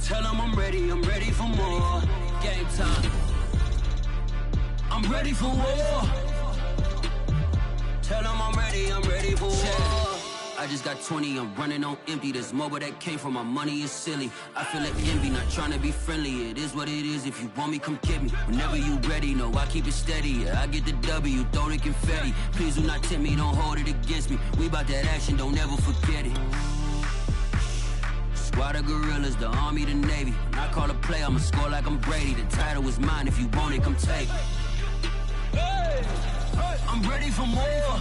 Tell them I'm ready for more. Game time. I'm ready for war. Tell them I'm ready for war. I just got 20, I'm running on empty. This mobile that came from my money is silly. I feel like envy, not trying to be friendly. It is what it is, if you want me, come get me. Whenever you ready, no, I keep it steady. Yeah, I get the W, throw the confetti. Please do not tempt me, don't hold it against me. We bout that action, don't ever forget it. Squad of gorillas, the army, the navy. When I call a play, I'ma score like I'm Brady. The title is mine, if you want it, come take it. I'm ready for more.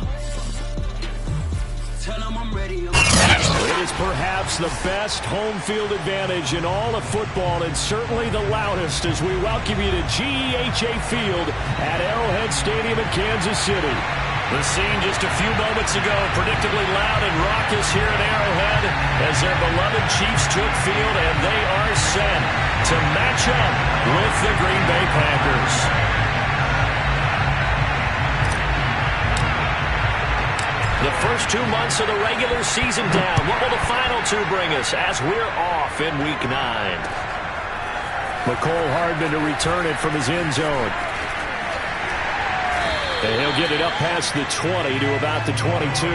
Tell them I'm ready. It is perhaps the best home field advantage in all of football, and certainly the loudest, as we welcome you to GEHA Field at Arrowhead Stadium in Kansas City. The scene just a few moments ago, predictably loud and raucous here at Arrowhead as their beloved Chiefs took field, and they are set to match up with the Green Bay Packers. The first 2 months of the regular season down. What will the final two bring us as we're off in Week 9? McCole Hardman to return it from his end zone. And he'll get it up past the 20 to about the 22.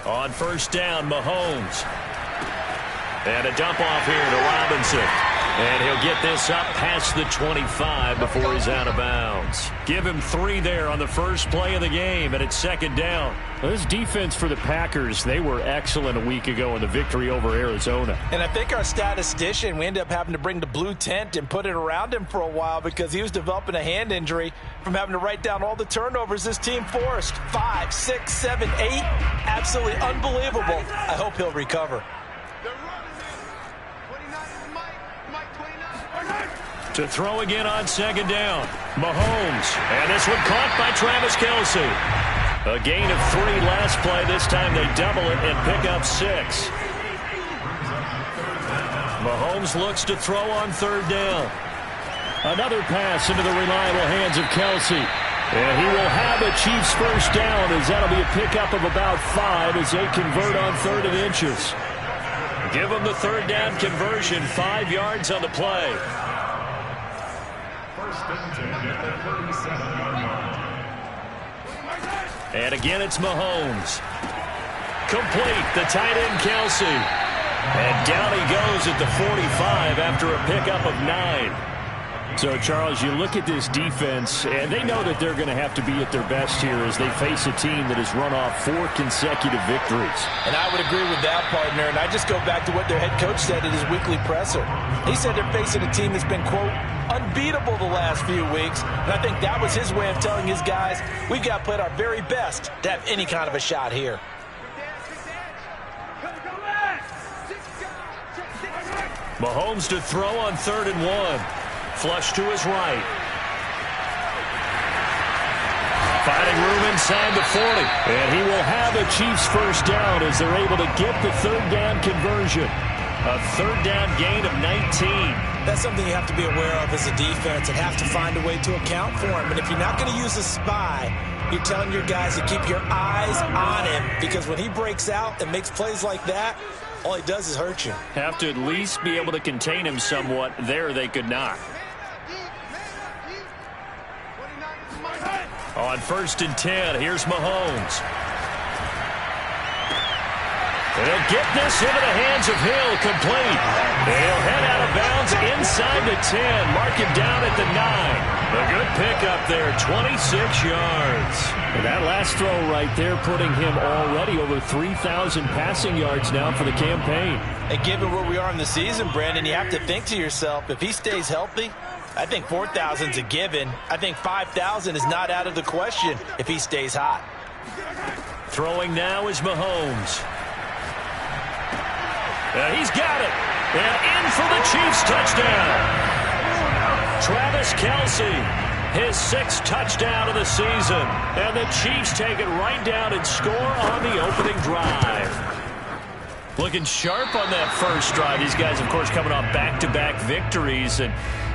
On first down, Mahomes. And a dump off here to Robinson. And he'll get this up past the 25 before he's out of bounds. Give him 3 there on the first play of the game, and it's second down. Well, this defense for the Packers, they were excellent a week ago in the victory over Arizona. And I think our statistician, we ended up having to bring the blue tent and put it around him for a while because he was developing a hand injury from having to write down all the turnovers this team forced. 5, 6, 7, 8. Absolutely unbelievable. I hope he'll recover. To throw again on second down, Mahomes. And this one caught by Travis Kelce. A gain of 3 last play. This time they double it and pick up 6. Mahomes looks to throw on third down. Another pass into the reliable hands of Kelce. And he will have a Chiefs first down, as that'll be a pickup of about 5 as they convert on 3rd and inches. Give them the third down conversion, 5 yards on the play. And again, it's Mahomes. Complete, the tight end Kelce. And down he goes at the 45 after a pickup of 9. So, Charles, you look at this defense, and they know that they're going to have to be at their best here as they face a team that has run off 4 consecutive victories. And I would agree with that, partner. And I just go back to what their head coach said at his weekly presser. He said they're facing a team that's been, quote, unbeatable the last few weeks. And I think that was his way of telling his guys, we've got to play our very best to have any kind of a shot here. Mahomes to throw on 3rd and 1. Flush to his right. Finding room inside the 40. And he will have a Chiefs first down as they're able to get the third down conversion. A third down gain of 19. That's something you have to be aware of as a defense and have to find a way to account for him. And if you're not going to use a spy, you're telling your guys to keep your eyes on him, because when he breaks out and makes plays like that, all he does is hurt you. Have to at least be able to contain him somewhat. There they could not. On 1st and 10, here's Mahomes. And he'll get this into the hands of Hill, complete. And he'll head out of bounds inside the 10. Mark him down at the 9. A good pickup there, 26 yards. And that last throw right there putting him already over 3,000 passing yards now for the campaign. And given where we are in the season, Brandon, you have to think to yourself, if he stays healthy, I think 4,000 is a given. I think 5,000 is not out of the question if he stays hot. Throwing now is Mahomes. He's got it. And in for the Chiefs touchdown. Travis Kelce, his 6th touchdown of the season. And the Chiefs take it right down and score on the opening drive. Looking sharp on that first drive. These guys, of course, coming off back-to-back victories. And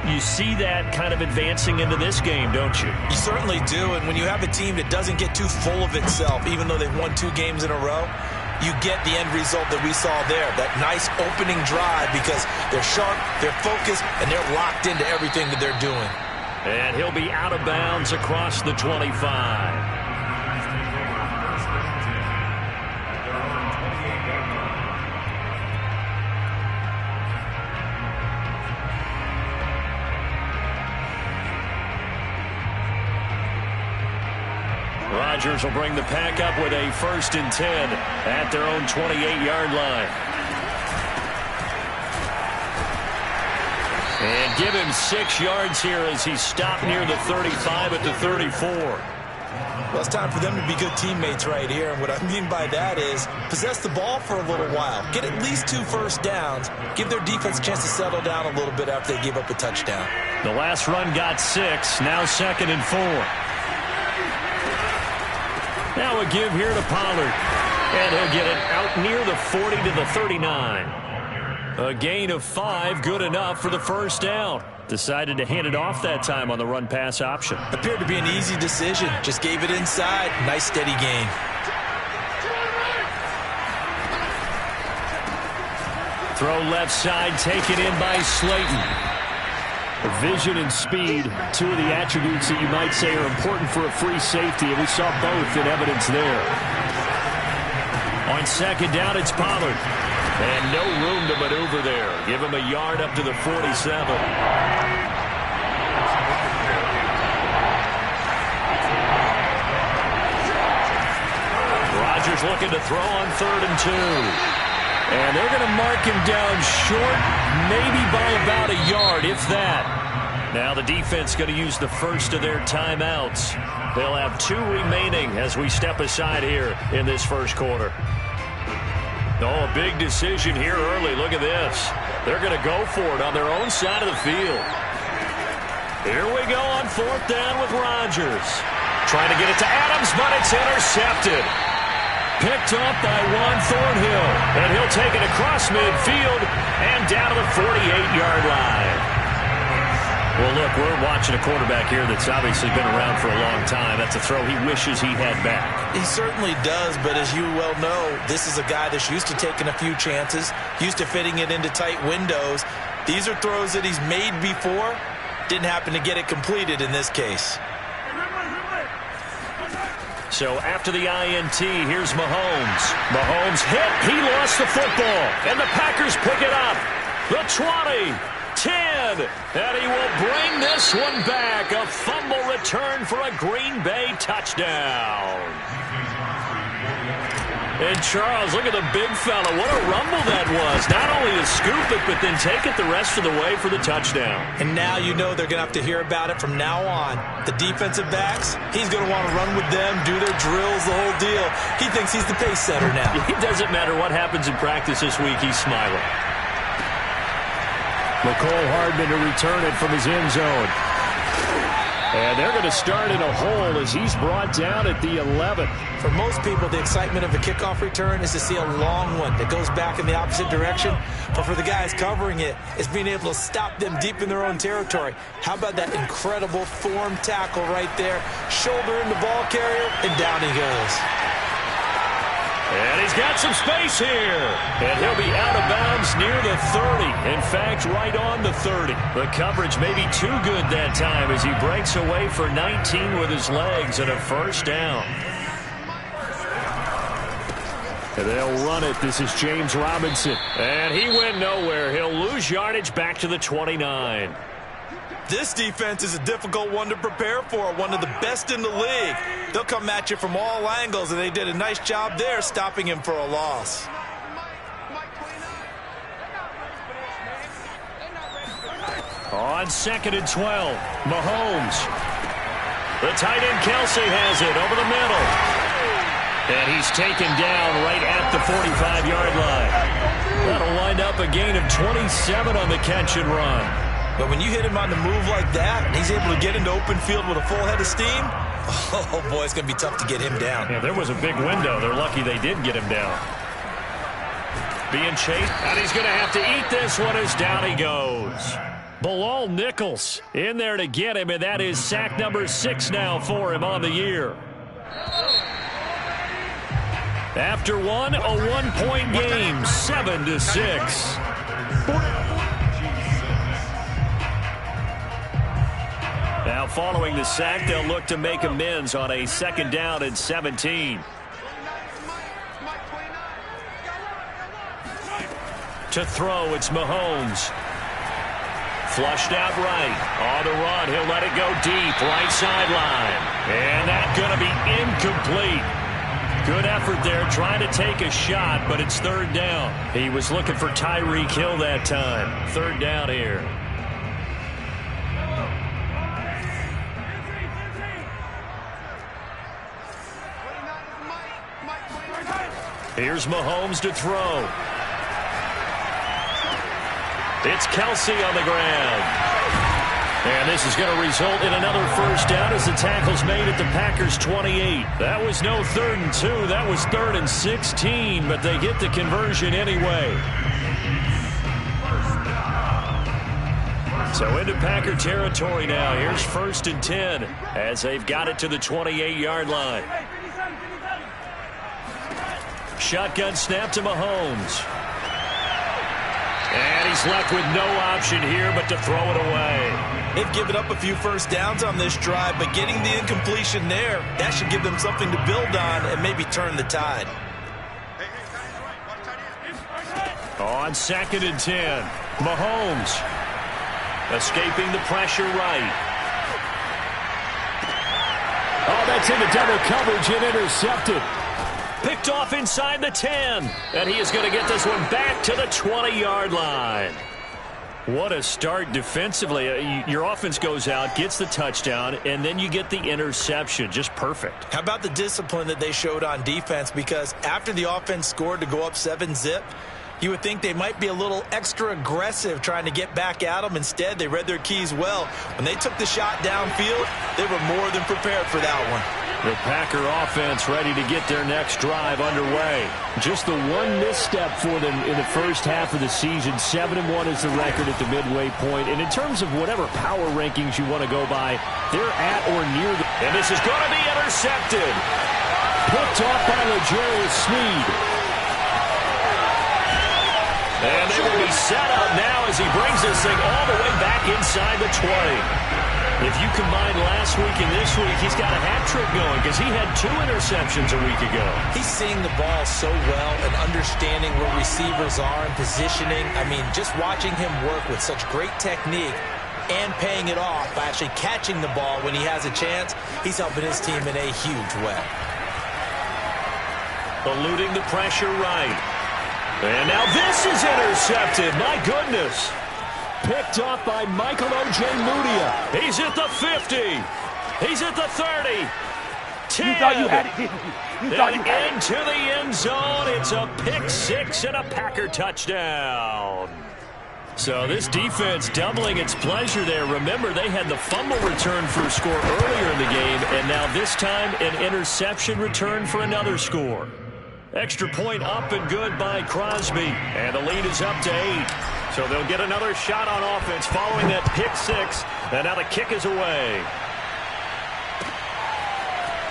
you see that kind of advancing into this game, don't you? You certainly do. And when you have a team that doesn't get too full of itself, even though they've won 2 games in a row, you get the end result that we saw there, that nice opening drive, because they're sharp, they're focused, and they're locked into everything that they're doing. And he'll be out of bounds across the 25. Rodgers will bring the pack up with a 1st and 10 at their own 28-yard line. And give him 6 yards here as he stopped near the 35 at the 34. Well, it's time for them to be good teammates right here. And what I mean by that is possess the ball for a little while. Get at least 2 first downs. Give their defense a chance to settle down a little bit after they give up a touchdown. The last run got 6. Now 2nd and 4. Now a give here to Pollard. And he'll get it out near the 40 to the 39. A gain of 5, good enough for the 1st down. Decided to hand it off that time on the run-pass option. Appeared to be an easy decision. Just gave it inside. Nice steady gain. Throw left side, taken in by Slayton. Vision and speed, 2 of the attributes that you might say are important for a free safety, and we saw both in evidence there. On 2nd down, it's Pollard. And no room to maneuver there. Give him a yard up to the 47. Rodgers looking to throw on 3rd and 2. And they're going to mark him down short, maybe by about a yard, if that. Now the defense going to use the first of their timeouts. They'll have 2 remaining as we step aside here in this first quarter. Oh, a big decision here early. Look at this. They're going to go for it on their own side of the field. Here we go on 4th down with Rodgers. Trying to get it to Adams, but it's intercepted. Picked up by Juan Thornhill. And he'll take it across midfield and down to the 48-yard line. Well, look, we're watching a quarterback here that's obviously been around for a long time. That's a throw he wishes he had back. He certainly does, but as you well know, this is a guy that's used to taking a few chances, used to fitting it into tight windows. These are throws that he's made before. Didn't happen to get it completed in this case. So after the INT, here's Mahomes. Mahomes hit. He lost the football. And the Packers pick it up. The 20. 10, and he will bring this one back. A fumble return for a Green Bay touchdown. And Charles, look at the big fella. What a rumble that was. Not only to scoop it, but then take it the rest of the way for the touchdown. And now you know they're going to have to hear about it from now on. The defensive backs, he's going to want to run with them, do their drills, the whole deal. He thinks he's the pace setter now. It doesn't matter what happens in practice this week. He's smiling. McCole Hardman to return it from his end zone. And they're going to start in a hole as he's brought down at the 11. For most people, the excitement of a kickoff return is to see a long one that goes back in the opposite direction. But for the guys covering it, it's being able to stop them deep in their own territory. How about that incredible form tackle right there? Shoulder in the ball carrier, and down he goes. And he's got some space here. And he'll be out of bounds near the 30. In fact, right on the 30. The coverage may be too good that time as he breaks away for 19 with his legs and a first down. And they'll run it. This is James Robinson. And he went nowhere. He'll lose yardage back to the 29. This defense is a difficult one to prepare for, one of the best in the league. They'll come at you from all angles, and they did a nice job there stopping him for a loss. On 2nd and 12, Mahomes. The tight end Kelsey has it over the middle. And he's taken down right at the 45-yard line. That'll wind up a gain of 27 on the catch and run. But when you hit him on the move like that, and he's able to get into open field with a full head of steam, oh boy, it's going to be tough to get him down. Yeah, there was a big window. They're lucky they did get him down. Being chased, and he's going to have to eat this one as down he goes. Bilal Nichols in there to get him, and that is sack number 6 now for him on the year. After one, a one-point game, 7-6. Now following the sack, they'll look to make amends on a 2nd down and 17. To throw, it's Mahomes. Flushed out right. On the run, he'll let it go deep, right sideline. And that's going to be incomplete. Good effort there, trying to take a shot, but it's 3rd down. He was looking for Tyreek Hill that time. 3rd down here. Here's Mahomes to throw. It's Kelsey on the ground. And this is going to result in another 1st down as the tackle's made at the Packers' 28. That was no 3rd and 2. That was 3rd and 16, but they get the conversion anyway. So into Packer territory now. Here's 1st and 10 as they've got it to the 28-yard line. Shotgun snap to Mahomes. And he's left with no option here but to throw it away. They've given up a few 1st downs on this drive, but getting the incompletion there, that should give them something to build on and maybe turn the tide. On 2nd and 10, Mahomes escaping the pressure right. Oh, that's into double coverage and intercepted. Picked off inside the 10. And he is going to get this one back to the 20-yard line. What a start defensively. Your offense goes out, gets the touchdown, and then you get the interception. Just perfect. How about the discipline that they showed on defense? Because after the offense scored to go up 7-zip, you would think they might be a little extra aggressive trying to get back at them. Instead, they read their keys well. When they took the shot downfield, they were more than prepared for that one. The Packer offense ready to get their next drive underway. Just the one misstep for them in the first half of the season. 7-1 is the record at the midway point. And in terms of whatever power rankings you want to go by, they're at or near the... And this is going to be intercepted. Picked off by L'Jarius Sneed. And they will be set up now as he brings this thing all the way back inside the 20. If you combine last week and this week, he's got a hat trick going because he had 2 interceptions a week ago. He's seeing the ball so well and understanding where receivers are and positioning. I mean, just watching him work with such great technique and paying it off by actually catching the ball when he has a chance, he's helping his team in a huge way. Eluding the pressure right. And now this is intercepted. My goodness. Picked off by Michael Ojemudia. He's at the 50. He's at the 30. 10. You thought you had it. You thought you had it. Into the end zone. It's a pick 6 and a Packer touchdown. So this defense doubling its pleasure there. Remember, they had the fumble return for a score earlier in the game, and now this time an interception return for another score. Extra point up and good by Crosby. And the lead is up to 8. So they'll get another shot on offense following that pick 6. And now the kick is away.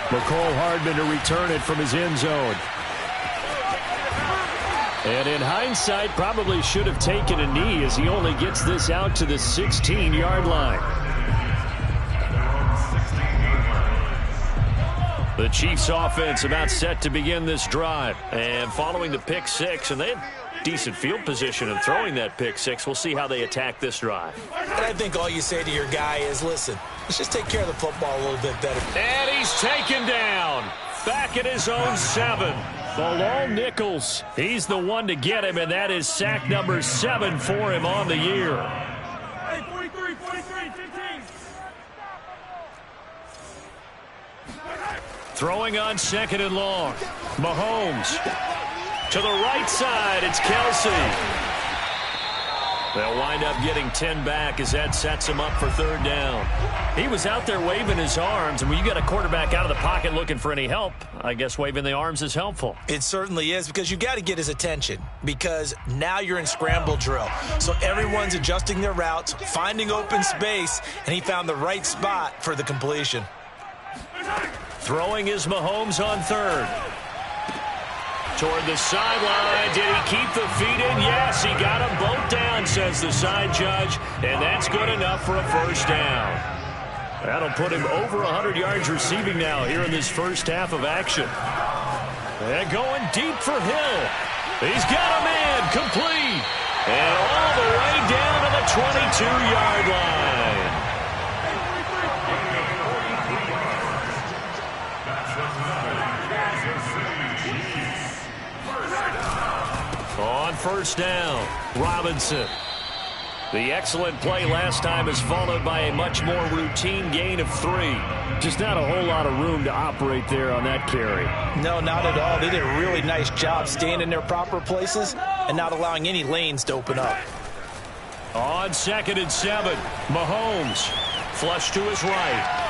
McCole Hardman to return it from his end zone. And in hindsight, probably should have taken a knee as he only gets this out to the 16-yard line. The Chiefs offense about set to begin this drive. And following the pick 6, and they had decent field position and throwing that pick six. We'll see how they attack this drive. And I think all you say to your guy is, listen, let's just take care of the football a little bit better. And he's taken down. Back at his own 7. Bilal Nichols. He's the one to get him, and that is sack number 7 for him on the year. Hey, 43, 15. Throwing on 2nd and long. Mahomes. To the right side, it's Kelsey. They'll wind up getting 10 back as that sets him up for 3rd down. He was out there waving his arms, and when you got a quarterback out of the pocket looking for any help, I guess waving the arms is helpful. It certainly is, because you got to get his attention, because now you're in scramble drill. So everyone's adjusting their routes, finding open space, and he found the right spot for the completion. Throwing is Mahomes on 3rd. Toward the sideline. Did he keep the feet in? Yes, he got them both down, says the side judge, and that's good enough for a 1st down. That'll put him over 100 yards receiving now here in this first half of action. And going deep for Hill. He's got a man complete. And all the way down to the 22-yard line. On 1st down, Robinson. The excellent play last time is followed by a much more routine gain of 3. Just not a whole lot of room to operate there on that carry. No, not at all. They did a really nice job staying in their proper places and not allowing any lanes to open up. On 2nd and 7, Mahomes. Flush to his right.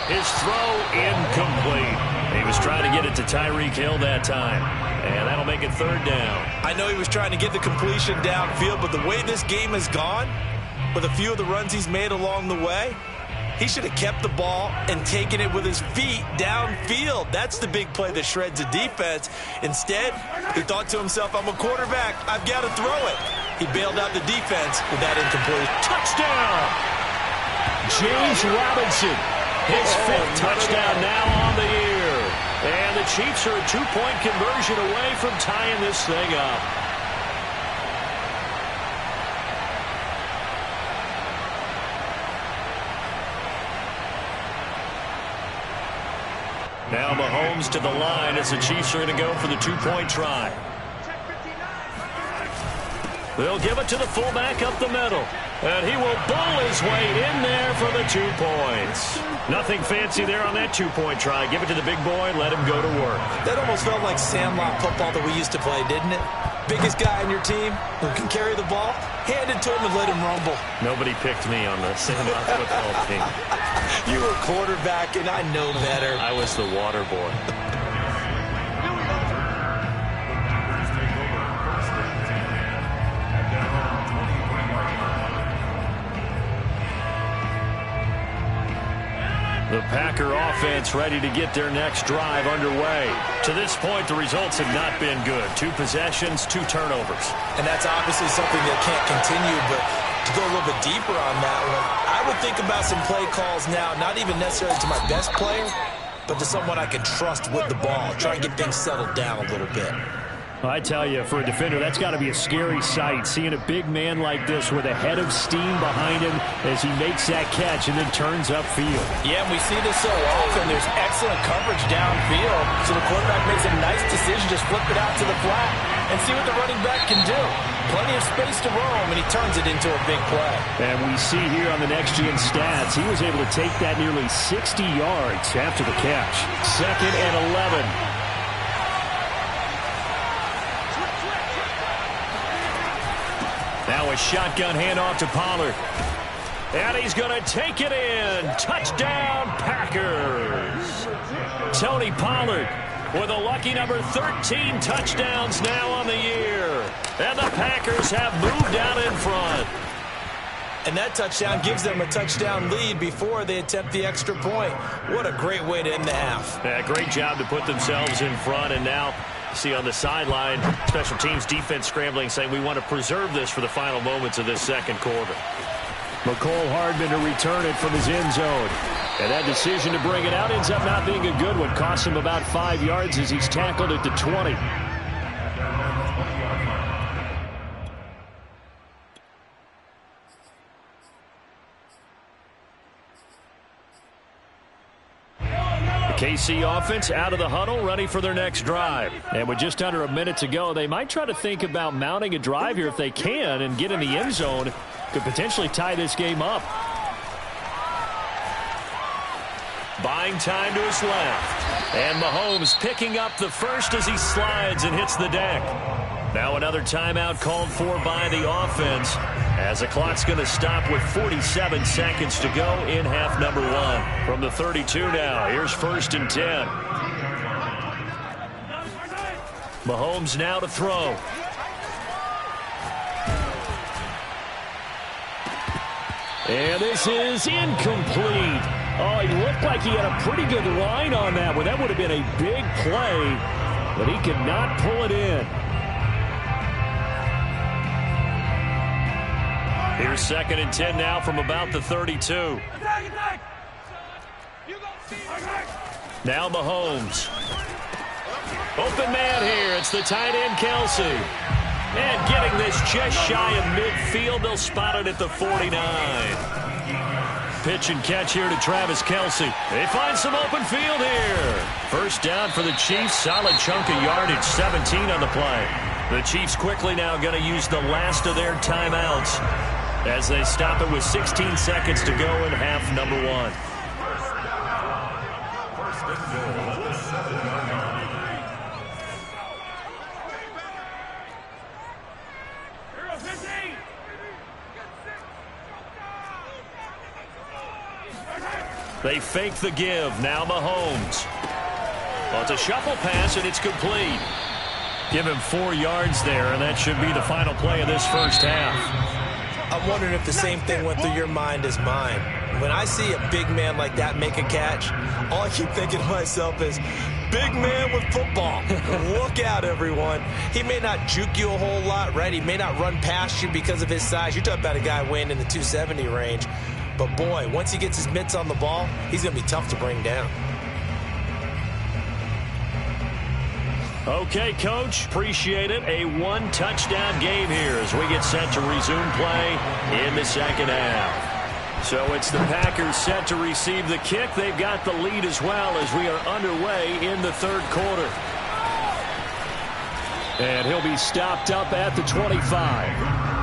His throw incomplete. He was trying to get it to Tyreek Hill that time. And that'll make it 3rd down. I know he was trying to get the completion downfield, but the way this game has gone, with a few of the runs he's made along the way, he should have kept the ball and taken it with his feet downfield. That's the big play that shreds a defense. Instead, he thought to himself, I'm a quarterback. I've got to throw it. He bailed out the defense with that incomplete. Touchdown! James Robinson. His 5th touchdown now on the year. And the Chiefs are a 2-point conversion away from tying this thing up. Now Mahomes to the line as the Chiefs are going to go for the 2-point try. They'll give it to the fullback up the middle. And he will bowl his way in there for the 2 points. Nothing fancy there on that 2-point try. Give it to the big boy, let him go to work. That almost felt like sandlot football that we used to play, didn't it? Biggest guy on your team who can carry the ball, hand it to him and let him rumble. Nobody picked me on the sandlot football team. You were quarterback, and I know better. I was the water boy. The Packer offense ready to get their next drive underway. To this point, the results have not been good. 2 possessions, 2 turnovers. And that's obviously something that can't continue, but to go a little bit deeper on that one, I would think about some play calls now, not even necessarily to my best player, but to someone I can trust with the ball. Try and get things settled down a little bit. I tell you, for a defender, that's got to be a scary sight, seeing a big man like this with a head of steam behind him as he makes that catch and then turns upfield. Yeah, and we see this so often. There's excellent coverage downfield, so the quarterback makes a nice decision, just flip it out to the flat and see what the running back can do. Plenty of space to roam, and he turns it into a big play. And we see here on the next-gen stats, he was able to take that nearly 60 yards after the catch. 2nd and 11. Now a shotgun handoff to Pollard. And he's going to take it in. Touchdown, Packers. Tony Pollard with a lucky number 13 touchdowns now on the year. And the Packers have moved out in front. And that touchdown gives them a touchdown lead before they attempt the extra point. What a great way to end the half. Yeah, great job to put themselves in front, and now see on the sideline, special teams defense scrambling, saying we want to preserve this for the final moments of this 2nd quarter. McCole Hardman to return it from his end zone. And that decision to bring it out ends up not being a good one. Costs him about 5 yards as he's tackled at the 20. KC offense out of the huddle, ready for their next drive. And with just under a minute to go, they might try to think about mounting a drive here if they can and get in the end zone. Could potentially tie this game up. Buying time to his left. And Mahomes picking up the first as he slides and hits the deck. Now another timeout called for by the offense as the clock's going to stop with 47 seconds to go in half number 1. From the 32 now, here's 1st and 10. Mahomes now to throw. And this is incomplete. Oh, he looked like he had a pretty good line on that one. That would have been a big play, but he could not pull it in. Here's 2nd and 10 now from about the 32. Now Mahomes. Open man here. It's the tight end, Kelsey. And getting this just shy of midfield. They'll spot it at the 49. Pitch and catch here to Travis Kelsey. They find some open field here. First down for the Chiefs. Solid chunk of yardage. 17 on the play. The Chiefs quickly now going to use the last of their timeouts as they stop it with 16 seconds to go in half number 1. They fake the give. Now Mahomes. Well, it's a shuffle pass, and it's complete. Give him 4 yards there, and that should be the final play of this first half. I'm wondering if the same thing went through your mind as mine. When I see a big man like that make a catch, all I keep thinking to myself is, big man with football. Look out, everyone. He may not juke you a whole lot, right? He may not run past you because of his size. You're talking about a guy weighing in the 270 range. But, boy, once he gets his mitts on the ball, he's going to be tough to bring down. Okay, Coach, appreciate it. A 1-touchdown game here as we get set to resume play in the second half. So it's the Packers set to receive the kick. They've got the lead as well as we are underway in the third quarter. And he'll be stopped up at the 25.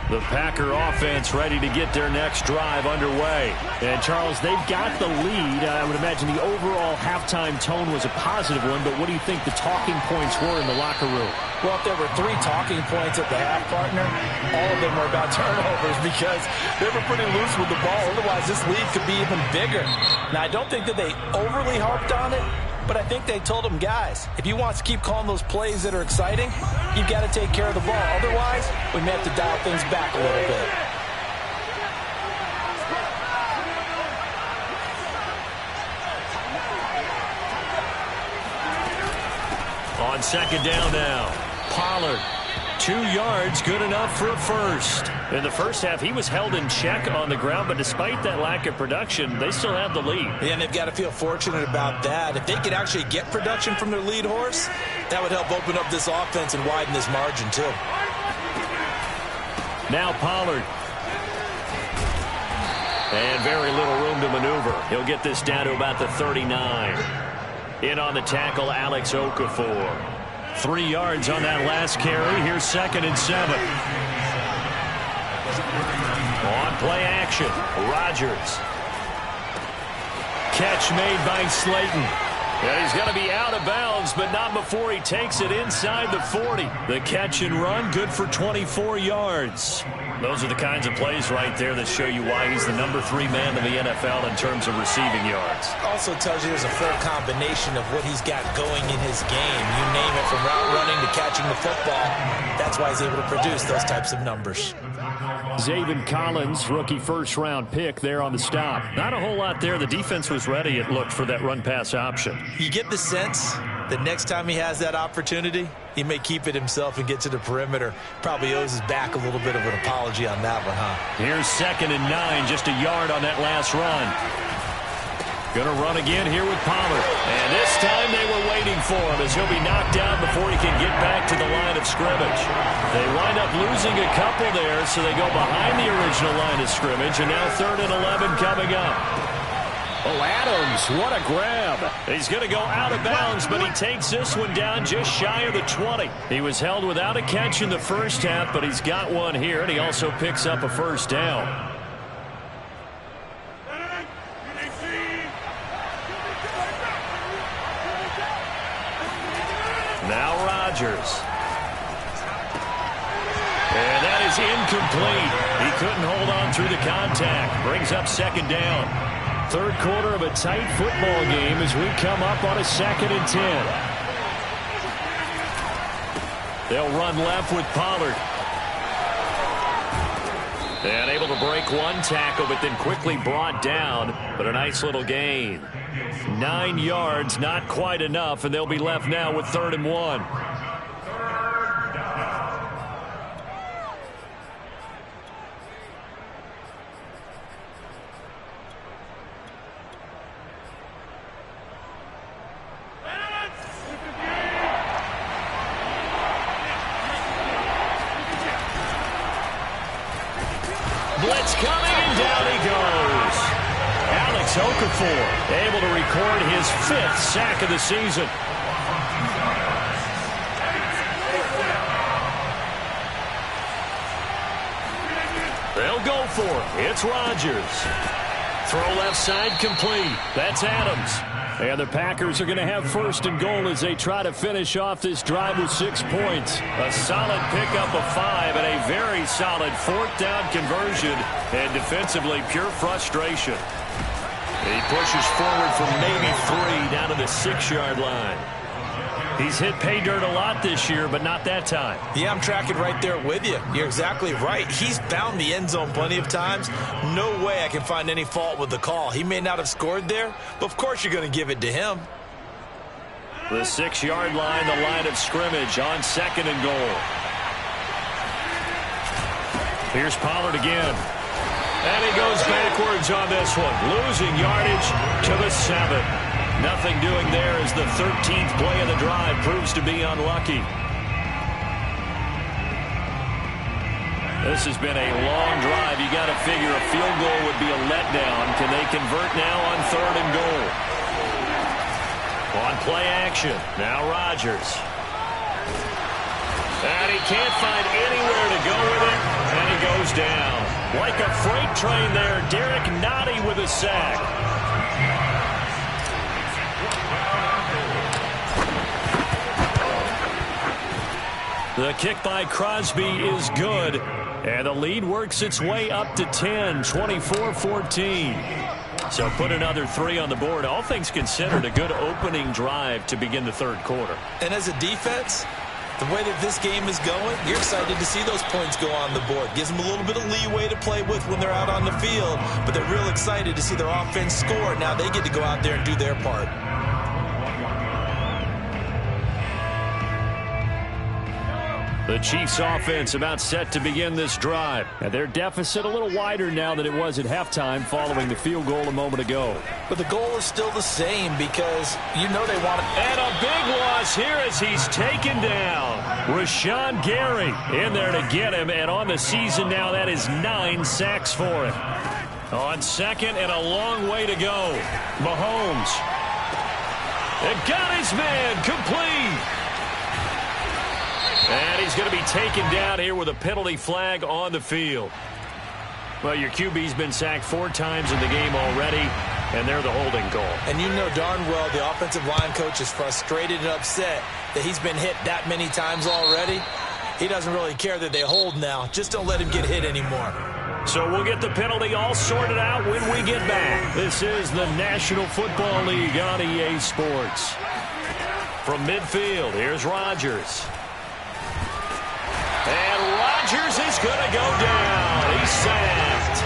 The Packer offense ready to get their next drive underway. And, Charles, they've got the lead. I would imagine the overall halftime tone was a positive one, but what do you think the talking points were in the locker room? Well, if there were 3 talking points at the half, partner, all of them were about turnovers because they were pretty loose with the ball. Otherwise, this lead could be even bigger. Now, I don't think that they overly harped on it, but I think they told them, guys, if you want to keep calling those plays that are exciting, you've got to take care of the ball. Otherwise, we may have to dial things back a little bit. On second down now, Pollard. 2 yards, good enough for a first. In the first half, he was held in check on the ground, but despite that lack of production, they still have the lead. Yeah, and they've got to feel fortunate about that. If they could actually get production from their lead horse, that would help open up this offense and widen this margin, too. Now Pollard. And very little room to maneuver. He'll get this down to about the 39. In on the tackle, Alex Okafor. 3 yards on that last carry. Here's 2nd and 7. On play action, Rodgers. Catch made by Slayton. And he's going to be out of bounds, but not before he takes it inside the 40. The catch and run, good for 24 yards. Those are the kinds of plays right there that show you why he's the number 3 man in the NFL in terms of receiving yards. Also tells you there's a full combination of what he's got going in his game. You name it, from route running to catching the football. That's why he's able to produce those types of numbers. Zaven Collins, rookie first-round pick there on the stop. Not a whole lot there. The defense was ready, it looked, for that run-pass option. You get the sense The next time he has that opportunity, he may keep it himself and get to the perimeter. Probably owes his back a little bit of an apology on that one, huh? Here's 2nd and 9, just a yard on that last run. Going to run again here with Pollard. And this time they were waiting for him as he'll be knocked down before he can get back to the line of scrimmage. They wind up losing a couple there, so they go behind the original line of scrimmage, and now 3rd and 11 coming up. Oh, Adams, what a grab. He's going to go out of bounds, but he takes this one down just shy of the 20. He was held without a catch in the first half, but he's got one here, and he also picks up a first down. Now Rodgers. And that is incomplete. He couldn't hold on through the contact. Brings up 2nd down. 3rd quarter of a tight football game as we come up on a 2nd and 10. They'll run left with Pollard. And able to break one tackle, but then quickly brought down. But a nice little gain. 9 yards, not quite enough, and they'll be left now with 3rd and 1. Blitz coming, and down he goes. Alex Okafor able to record his 5th sack of the season. They'll go for it. It's Rodgers. Throw left side complete. That's Adams. And the Packers are going to have 1st and goal as they try to finish off this drive with 6 points. A solid pickup of 5 and a very solid 4th down conversion. And defensively, pure frustration. He pushes forward from maybe 3 down to the 6-yard line. He's hit pay dirt a lot this year, but not that time. Yeah, I'm tracking right there with you. You're exactly right. He's found the end zone plenty of times. No way I can find any fault with the call. He may not have scored there, but of course you're going to give it to him. The 6-yard line, the line of scrimmage on 2nd and goal. Here's Pollard again. And he goes backwards on this one. Losing yardage to the 7. Nothing doing there as the 13th play of the drive proves to be unlucky. This has been a long drive. You got to figure a field goal would be a letdown. Can they convert now on 3rd and goal? On play action. Now Rodgers. And he can't find anywhere to go with it. And he goes down. Like a freight train there. Derek Nottie with a sack. The kick by Crosby is good. And the lead works its way up to 10, 24-14. So put another 3 on the board. All things considered, a good opening drive to begin the 3rd quarter. And as a defense, the way that this game is going, you're excited to see those points go on the board. Gives them a little bit of leeway to play with when they're out on the field. But they're real excited to see their offense score. Now they get to go out there and do their part. The Chiefs offense about set to begin this drive. And their deficit a little wider now than it was at halftime following the field goal a moment ago. But the goal is still the same because you know they want it. And a big loss here as he's taken down. Rashawn Gary in there to get him. And on the season now, that is 9 sacks for him. On 2nd and a long way to go. Mahomes. And got his man complete. And he's going to be taken down here with a penalty flag on the field. Well, your QB's been sacked 4 times in the game already, and they're the holding call. And you know darn well the offensive line coach is frustrated and upset that he's been hit that many times already. He doesn't really care that they hold now. Just don't let him get hit anymore. So we'll get the penalty all sorted out when we get back. This is the National Football League on EA Sports. From midfield, here's Rodgers. And Rodgers is going to go down. He's sacked.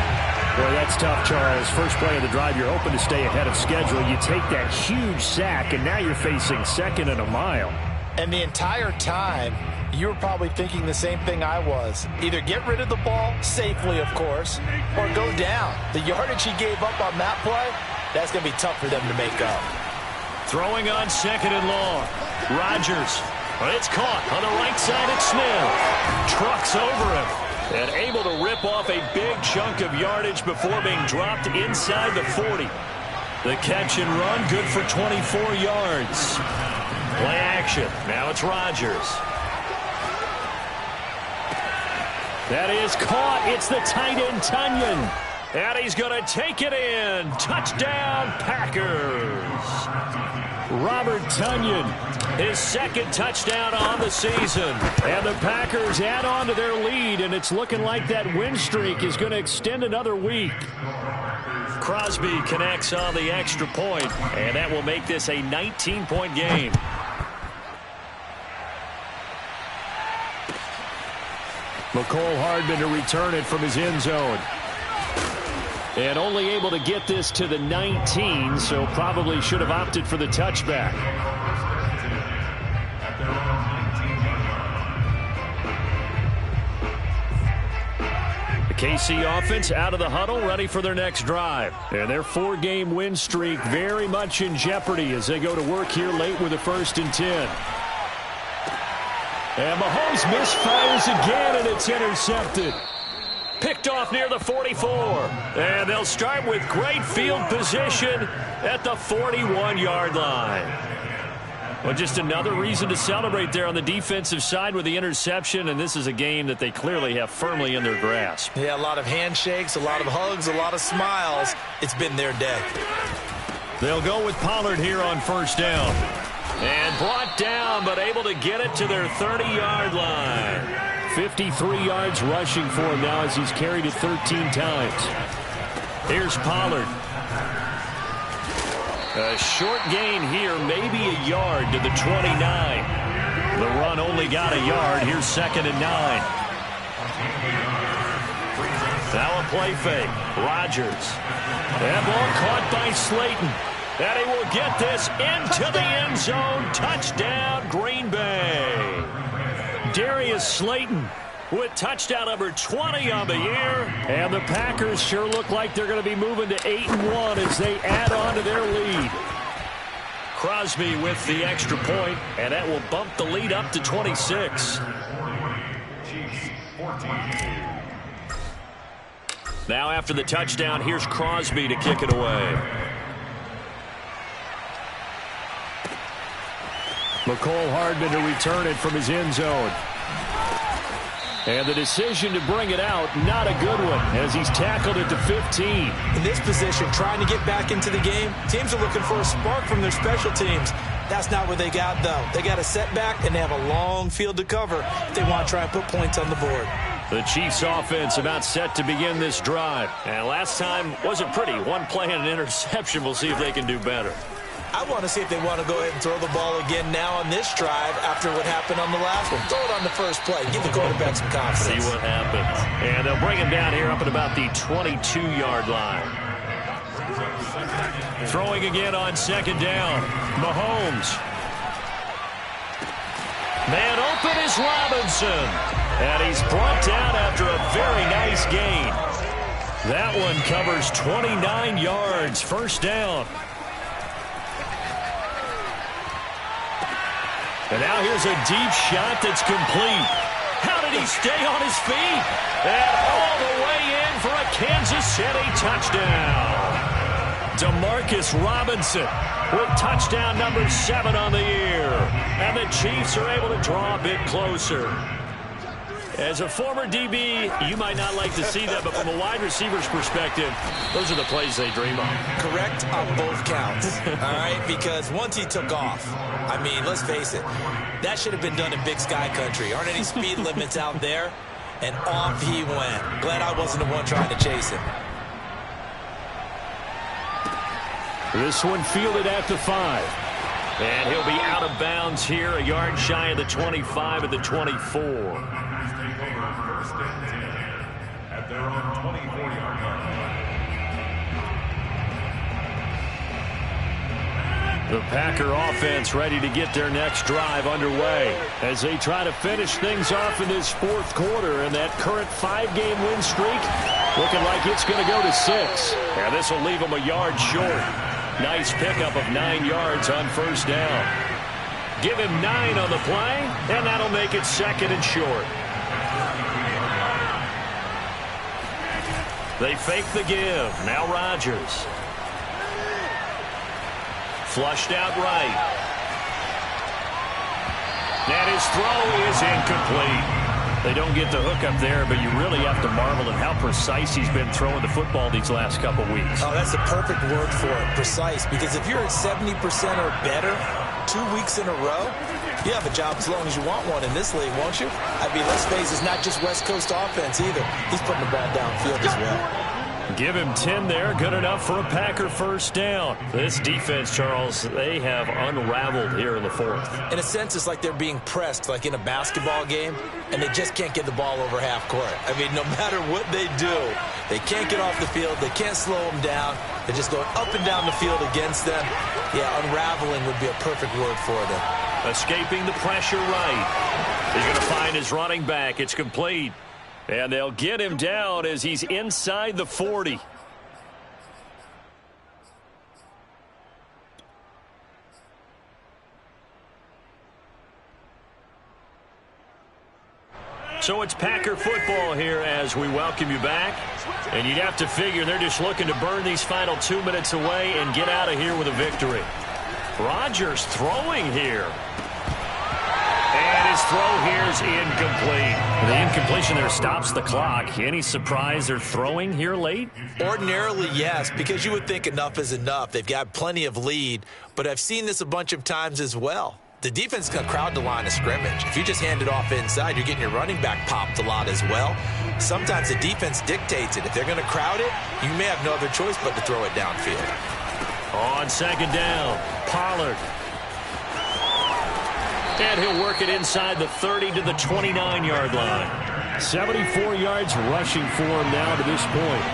Boy, that's tough, Charles. First play of the drive, you're hoping to stay ahead of schedule. You take that huge sack, and now you're facing second and a mile. And the entire time, you were probably thinking the same thing I was. Either get rid of the ball, safely, of course, or go down. The yardage he gave up on that play, that's going to be tough for them to make up. Throwing on second and long. Rodgers. It's caught on the right side at Smith. Trucks over him. And able to rip off a big chunk of yardage before being dropped inside the 40. The catch and run, good for 24 yards. Play action. Now it's Rodgers. That is caught. It's the tight end, Tunyon. And he's going to take it in. Touchdown, Packers. Robert Tunyon, his second touchdown on the season. And the Packers add on to their lead, and it's looking like that win streak is going to extend another week. Crosby connects on the extra point, and that will make this a 19-point game. McCole Hardman to return it from his end zone. And only able to get this to the 19, so probably should have opted for the touchback. The KC offense out of the huddle, ready for their next drive. And their 4-game win streak very much in jeopardy as they go to work here late with a 1st and 10. And Mahomes misfires again, and it's intercepted. Picked off near the 44. And they'll start with great field position at the 41-yard line. Well, just another reason to celebrate there on the defensive side with the interception, and this is a game that they clearly have firmly in their grasp. Yeah, a lot of handshakes, a lot of hugs, a lot of smiles. It's been their day. They'll go with Pollard here on 1st down. And brought down, but able to get it to their 30-yard line. 53 yards rushing for him now as he's carried it 13 times. Here's Pollard. A short gain here, maybe a yard to the 29. The run only got a yard. Here's 2nd and 9. Now a play fake. Rodgers. That ball caught by Slayton. And he will get this into the end zone. Touchdown, Green Bay. Darius Slayton with touchdown number 20 on the year. And the Packers sure look like they're going to be moving to 8-1 as they add on to their lead. Crosby with the extra point, and that will bump the lead up to 26. Now after the touchdown, here's Crosby to kick it away. McCole Hardman to return it from his end zone. And the decision to bring it out, not a good one, as he's tackled at the 15. In this position, trying to get back into the game, teams are looking for a spark from their special teams. That's not what they got, though. They got a setback, and they have a long field to cover if they want to try and put points on the board. The Chiefs offense about set to begin this drive. And last time wasn't pretty. One play and an interception. We'll see if they can do better. I want to see if they want to go ahead and throw the ball again now on this drive after what happened on the last one. Throw it on the first play. Give the quarterback some confidence. See what happens. And they'll bring him down here up at about the 22-yard line. Throwing again on 2nd down. Mahomes. Man open is Robinson. And he's brought down after a very nice gain. That one covers 29 yards. 1st down. And now here's a deep shot that's complete. How did he stay on his feet? And all the way in for a Kansas City touchdown. Demarcus Robinson with touchdown number 7 on the year. And the Chiefs are able to draw a bit closer. As a former DB, you might not like to see that, but from a wide receiver's perspective, those are the plays they dream of. Correct on both counts, all right? Because once he took off, I mean, let's face it, that should have been done in Big Sky Country. Aren't any speed limits out there? And off he went. Glad I wasn't the one trying to chase him. This one fielded at the 5. And he'll be out of bounds here, a yard shy of the 25 at the 24. At their own 24-yard line. The Packer offense ready to get their next drive underway as they try to finish things off in this fourth quarter. And that current 5-game win streak looking like it's going to go to 6. And this will leave them a yard short. Nice pickup of 9 yards on first down. Give him 9 on the play, and that'll make it 2nd and short. They fake the give. Now Rodgers. Flushed out right. And his throw is incomplete. They don't get the hook up there, but you really have to marvel at how precise he's been throwing the football these last couple weeks. Oh, that's the perfect word for it, precise. Because if you're at 70% or better 2 weeks in a row, you have a job as long as you want one in this league, won't you? I mean, let's face it, it's not just West Coast offense either. He's putting the ball downfield as well. Give him 10 there. Good enough for a Packer first down. This defense, Charles, they have unraveled here in the fourth. In a sense, it's like they're being pressed like in a basketball game, and they just can't get the ball over half court. I mean, no matter what they do, they can't get off the field. They can't slow them down. They're just going up and down the field against them. Yeah, unraveling would be a perfect word for them. Escaping the pressure right. He's going to find his running back. It's complete. And they'll get him down as he's inside the 40. So it's Packer football here as we welcome you back. And you'd have to figure they're just looking to burn these final 2 minutes away and get out of here with a victory. Rodgers throwing here. And his throw here is incomplete. The incompletion there stops the clock. Any surprise they're throwing here late? Ordinarily, yes, because you would think enough is enough. They've got plenty of lead, but I've seen this a bunch of times as well. The defense can crowd the line of scrimmage. If you just hand it off inside, you're getting your running back popped a lot as well. Sometimes the defense dictates it. If they're going to crowd it, you may have no other choice but to throw it downfield. On second down, Pollard. And he'll work it inside the 30 to the 29-yard line. 74 yards rushing for him now to this point.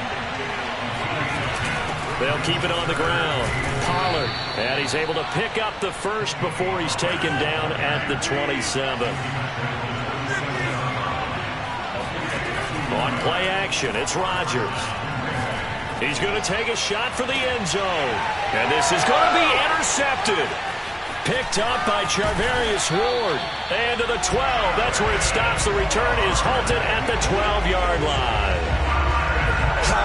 They'll keep it on the ground. Pollard. And he's able to pick up the first before he's taken down at the 27. On play action, it's Rodgers. He's going to take a shot for the end zone. And this is going to be intercepted. Picked up by Charvarius Ward. And to the 12. That's where it stops. The return is halted at the 12-yard line.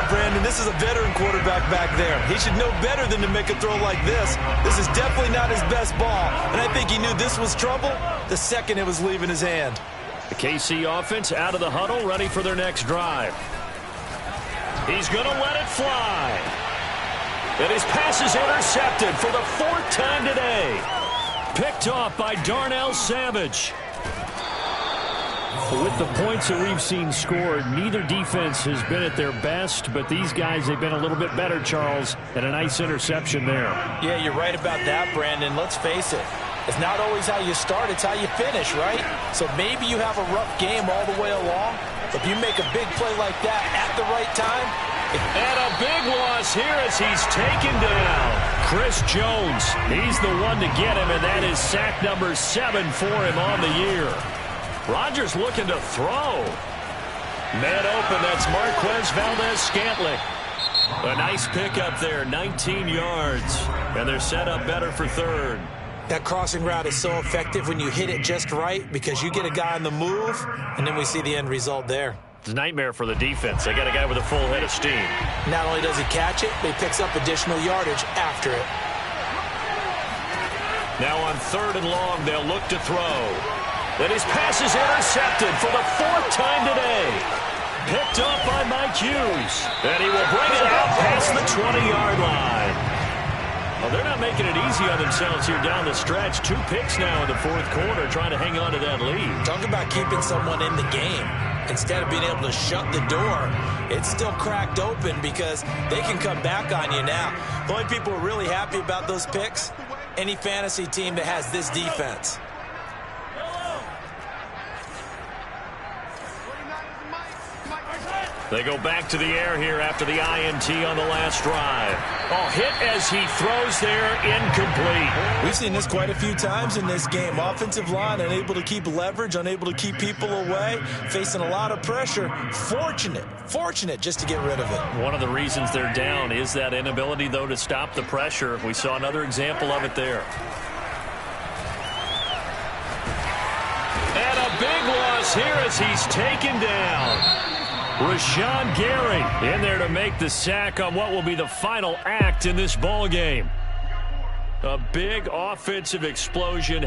Brandon, this is a veteran quarterback back there. He should know better than to make a throw like this. This is definitely not his best ball. And I think he knew this was trouble the second it was leaving his hand. The KC offense out of the huddle, ready for their next drive. He's going to let it fly. And his pass is intercepted for the 4th time today. Picked off by Darnell Savage. With the points that we've seen scored, neither defense has been at their best, but these guys have been a little bit better, Charles, and a nice interception there. Yeah, you're right about that, Brandon. Let's face it. It's not always how you start, it's how you finish, right? So maybe you have a rough game all the way along, but if you make a big play like that at the right time. And a big loss here as he's taken down. Chris Jones, he's the one to get him, and that is sack number 7 for him on the year. Rodgers looking to throw. Man open, that's Marquez Valdez-Scantling. A nice pickup there, 19 yards. And they're set up better for 3rd. That crossing route is so effective when you hit it just right because you get a guy on the move, and then we see the end result there. It's a nightmare for the defense. They got a guy with a full head of steam. Not only does he catch it, but he picks up additional yardage after it. Now on 3rd and long, they'll look to throw. And his pass is intercepted for the 4th time today. Picked up by Mike Hughes. And he will bring it out past the 20-yard line. Well, they're not making it easy on themselves here down the stretch. 2 picks now in the 4th quarter, trying to hang on to that lead. Talk about keeping someone in the game. Instead of being able to shut the door, it's still cracked open because they can come back on you now. The only people who are really happy about those picks, any fantasy team that has this defense. They go back to the air here after the INT on the last drive. Oh, hit as he throws there, incomplete. We've seen this quite a few times in this game. Offensive line unable to keep leverage, unable to keep people away, facing a lot of pressure. Fortunate just to get rid of it. One of the reasons they're down is that inability, though, to stop the pressure. We saw another example of it there. And a big loss here as he's taken down. Rashawn Gary in there to make the sack on what will be the final act in this ball game. A big offensive explosion.